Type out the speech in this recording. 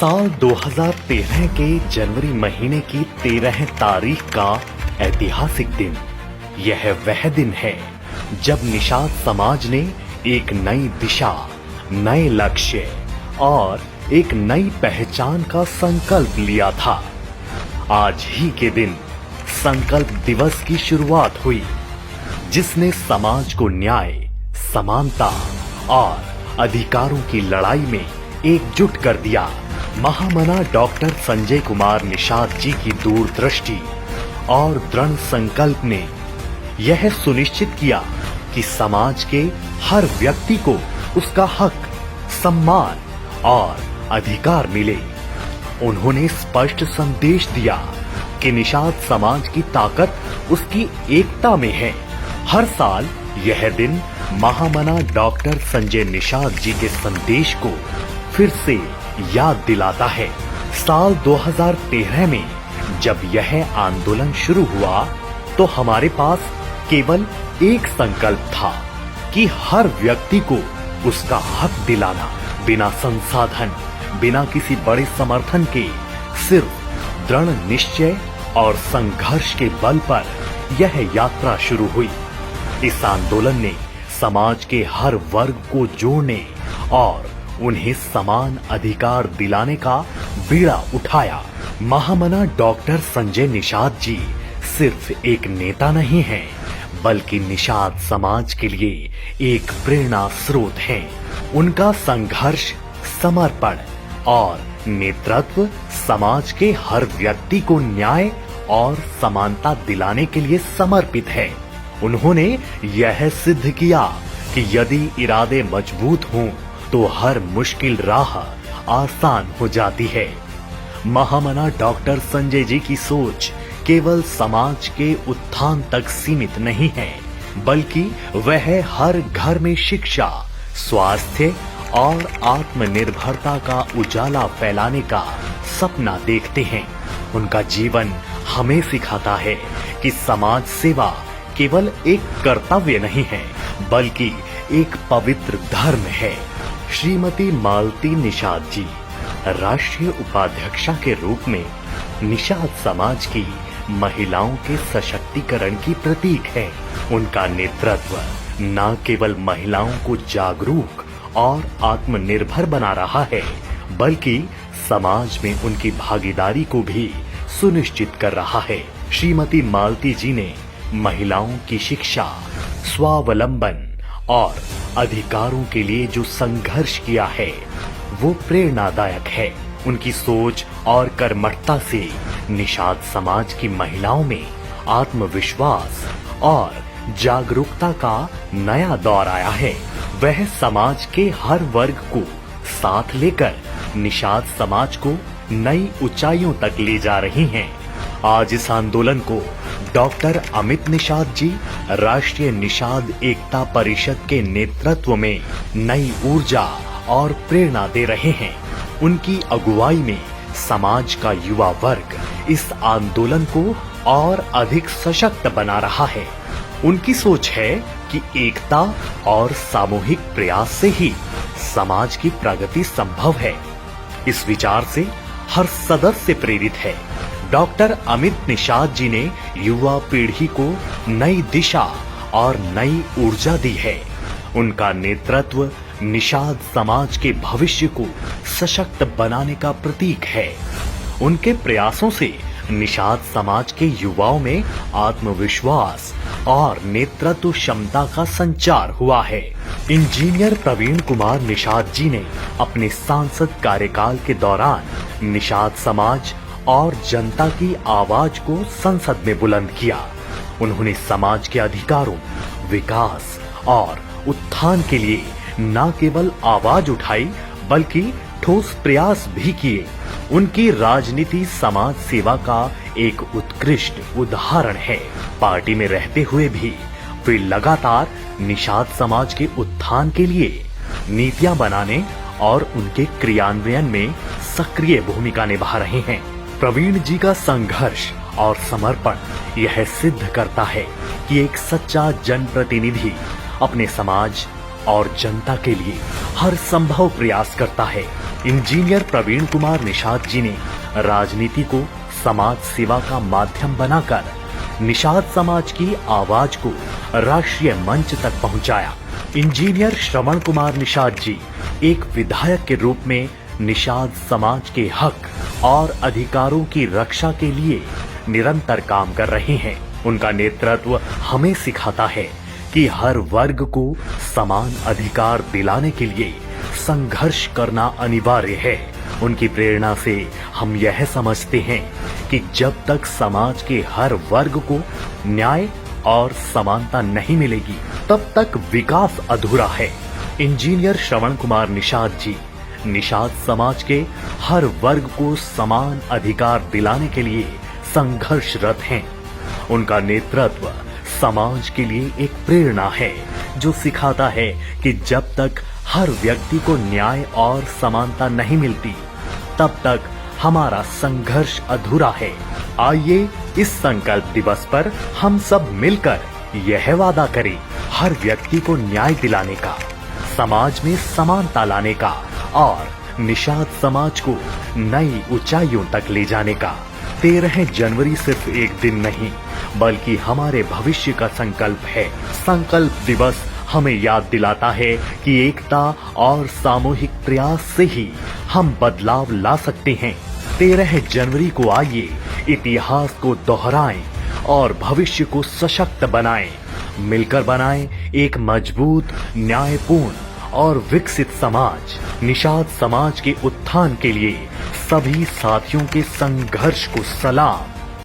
साल 2013 के जनवरी महीने की 13 तारीख का ऐतिहासिक दिन। यह वह दिन है जब निषाद समाज ने एक नई दिशा, नए लक्ष्य और एक नई पहचान का संकल्प लिया था। आज ही के दिन संकल्प दिवस की शुरुआत हुई, जिसने समाज को न्याय, समानता और अधिकारों की लड़ाई में एकजुट कर दिया। महामना डॉक्टर संजय कुमार निषाद जी की दूरदृष्टि और दृढ़ संकल्प ने यह सुनिश्चित किया कि समाज के हर व्यक्ति को उसका हक, सम्मान और अधिकार मिले। उन्होंने स्पष्ट संदेश दिया कि निषाद समाज की ताकत उसकी एकता में है। हर साल यह दिन महामना डॉक्टर संजय निषाद जी के संदेश को फिर से याद दिलाता है। साल 2013 में जब यह आंदोलन शुरू हुआ तो हमारे पास केवल एक संकल्प था कि हर व्यक्ति को उसका हक दिलाना। बिना संसाधन, बिना किसी बड़े समर्थन के, सिर्फ दृढ़ निश्चय और संघर्ष के बल पर यह यात्रा शुरू हुई। इस आंदोलन ने समाज के हर वर्ग को जोड़ने और उन्हें समान अधिकार दिलाने का बीड़ा उठाया। महामना डॉक्टर संजय निषाद जी सिर्फ एक नेता नहीं हैं, बल्कि निषाद समाज के लिए एक प्रेरणा स्रोत हैं। उनका संघर्ष, समर्पण और नेतृत्व समाज के हर व्यक्ति को न्याय और समानता दिलाने के लिए समर्पित है। उन्होंने यह सिद्ध किया कि यदि इरादे मजबूत हों तो हर मुश्किल राह आसान हो जाती है। महामना डॉक्टर संजय जी की सोच केवल समाज के उत्थान तक सीमित नहीं है, बल्कि वह हर घर में शिक्षा, स्वास्थ्य और आत्मनिर्भरता का उजाला फैलाने का सपना देखते हैं। उनका जीवन हमें सिखाता है कि समाज सेवा केवल एक कर्तव्य नहीं है, बल्कि एक पवित्र धर्म है। श्रीमती मालती निषाद जी राष्ट्रीय उपाध्यक्षा के रूप में निषाद समाज की महिलाओं के सशक्तिकरण की प्रतीक है। उनका नेतृत्व न केवल महिलाओं को जागरूक और आत्मनिर्भर बना रहा है, बल्कि समाज में उनकी भागीदारी को भी सुनिश्चित कर रहा है। श्रीमती मालती जी ने महिलाओं की शिक्षा, स्वावलंबन और अधिकारों के लिए जो संघर्ष किया है, वो प्रेरणादायक है। उनकी सोच और कर्मठता से निषाद समाज की महिलाओं में आत्मविश्वास और जागरूकता का नया दौर आया है। वह समाज के हर वर्ग को साथ लेकर निषाद समाज को नई ऊंचाइयों तक ले जा रही हैं। आज इस आंदोलन को डॉक्टर अमित निषाद जी राष्ट्रीय निषाद एकता परिषद के नेतृत्व में नई ऊर्जा और प्रेरणा दे रहे हैं। उनकी अगुवाई में समाज का युवा वर्ग इस आंदोलन को और अधिक सशक्त बना रहा है। उनकी सोच है कि एकता और सामूहिक प्रयास से ही समाज की प्रगति संभव है। इस विचार से हर सदस्य प्रेरित है। डॉक्टर अमित निषाद जी ने युवा पीढ़ी को नई दिशा और नई ऊर्जा दी है। उनका नेतृत्व निषाद समाज के भविष्य को सशक्त बनाने का प्रतीक है। उनके प्रयासों से निषाद समाज के युवाओं में आत्मविश्वास और नेतृत्व क्षमता का संचार हुआ है। इंजीनियर प्रवीण कुमार निषाद जी ने अपने सांसद कार्यकाल के दौरान निषाद समाज और जनता की आवाज को संसद में बुलंद किया। उन्होंने समाज के अधिकारों, विकास और उत्थान के लिए न केवल आवाज उठाई, बल्कि ठोस प्रयास भी किए। उनकी राजनीति समाज सेवा का एक उत्कृष्ट उदाहरण है। पार्टी में रहते हुए भी वे लगातार निषाद समाज के उत्थान के लिए नीतियां बनाने और उनके क्रियान्वयन में सक्रिय भूमिका निभा रहे हैं। प्रवीण जी का संघर्ष और समर्पण यह सिद्ध करता है कि एक सच्चा जनप्रतिनिधि अपने समाज, और जनता के लिए हर संभव प्रयास करता है। इंजीनियर प्रवीण कुमार निषाद जी ने राजनीति को समाज सेवा का माध्यम बनाकर निषाद समाज की आवाज को राष्ट्रीय मंच तक पहुंचाया। इंजीनियर श्रवण कुमार निषाद जी एक विधायक के रूप में निषाद समाज के हक और अधिकारों की रक्षा के लिए निरंतर काम कर रहे हैं। उनका नेतृत्व हमें सिखाता है कि हर वर्ग को समान अधिकार दिलाने के लिए संघर्ष करना अनिवार्य है। उनकी प्रेरणा से हम यह समझते हैं कि जब तक समाज के हर वर्ग को न्याय और समानता नहीं मिलेगी, तब तक विकास अधूरा है। इंजीनियर श्रवण कुमार निषाद जी निषाद समाज के हर वर्ग को समान अधिकार दिलाने के लिए संघर्षरत हैं। उनका नेतृत्व समाज के लिए एक प्रेरणा है जो सिखाता है कि जब तक हर व्यक्ति को न्याय और समानता नहीं मिलती, तब तक हमारा संघर्ष अधूरा है। आइए इस संकल्प दिवस पर हम सब मिलकर यह वादा करें, हर व्यक्ति को न्याय दिलाने का, समाज में समानता लाने का और निषाद समाज को नई ऊंचाइयों तक ले जाने का। 13 जनवरी सिर्फ एक दिन नहीं, बल्कि हमारे भविष्य का संकल्प है। संकल्प दिवस हमें याद दिलाता है कि एकता और सामूहिक प्रयास से ही हम बदलाव ला सकते हैं। 13 जनवरी को आइए इतिहास को दोहराएं और भविष्य को सशक्त बनाएं। मिलकर बनाएं एक मजबूत, न्यायपूर्ण और विकसित समाज। निषाद समाज के उत्थान के लिए सभी साथियों के संघर्ष को सलाम।